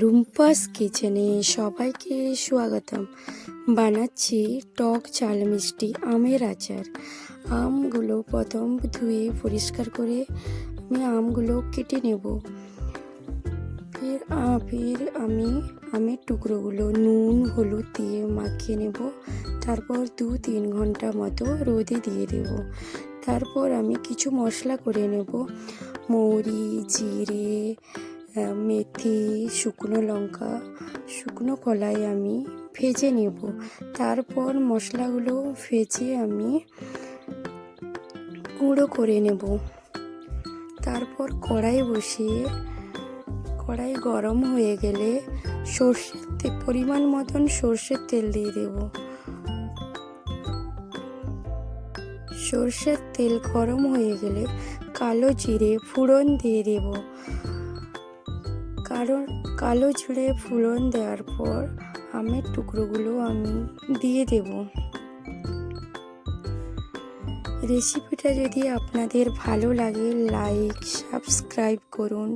রুম্পাস কিচেনে সবাইকে স্বাগতম। বানাচ্ছি টক ঝাল মিষ্টি আমের আচার। আমগুলো প্রথম ধুয়ে পরিষ্কার করে আমি আমগুলো কেটে নেব। ফির আমি আমের টুকরোগুলো নুন হলুদ দিয়ে মাখিয়ে নেব। তারপর 2-3 ঘন্টা মতো রোদে দিয়ে দেব। তারপর আমি কিছু মশলা করে নেব। মৌরি, জিরে, মেথি, শুকনো লঙ্কা, শুকনো কলাই আমি ভেজে নেব। তারপর মশলাগুলো ভেজে আমি গুঁড়ো করে নেব। তারপর কড়াই বসিয়ে কড়াই গরম হয়ে গেলে পরিমাণ মতন সর্ষের তেল দিয়ে দেব। সর্ষের তেল গরম হয়ে গেলে কালো জিরে ফোড়ন দিয়ে দেব। কালো জিরে ফোড়ন দেওয়ার পর আমের টুকরোগুলো আমি দিয়ে দেব। রেসিপিটা যদি আপনাদের ভালো লাগে লাইক সাবস্ক্রাইব করুন।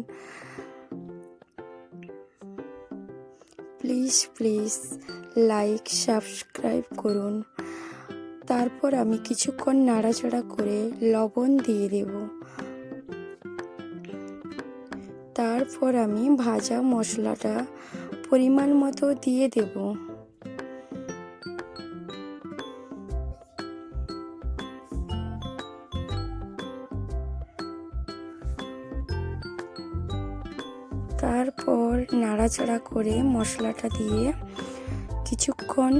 প্লিজ লাইক সাবস্ক্রাইব করুন। তারপর আমি কিছুক্ষণ নাড়াচাড়া করে লবণ দিয়ে দেব। তারপর আমি ভাজা মশলাটা পরিমাণ মতো দিয়ে দেব। তারপর নাড়াচাড়া করে মশলাটা দিয়ে কিছুক্ষণ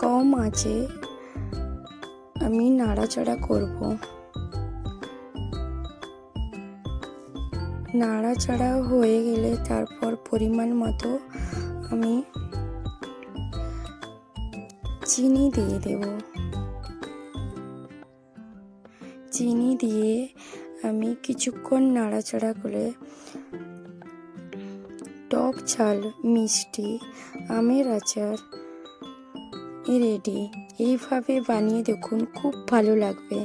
কম আঁচে আমি নাড়াচাড়া করব। নাড়াচাড়া হয়ে গেলে তারপর পরিমাণ মতো আমি চিনি দিয়ে দেব। চিনি দিয়ে আমি কিছুক্ষণ নাড়াচাড়া করে টক ঝাল মিষ্টি আমের আচার রেডি। এইভাবে বানিয়ে দেখুন, খুব ভালো লাগবে।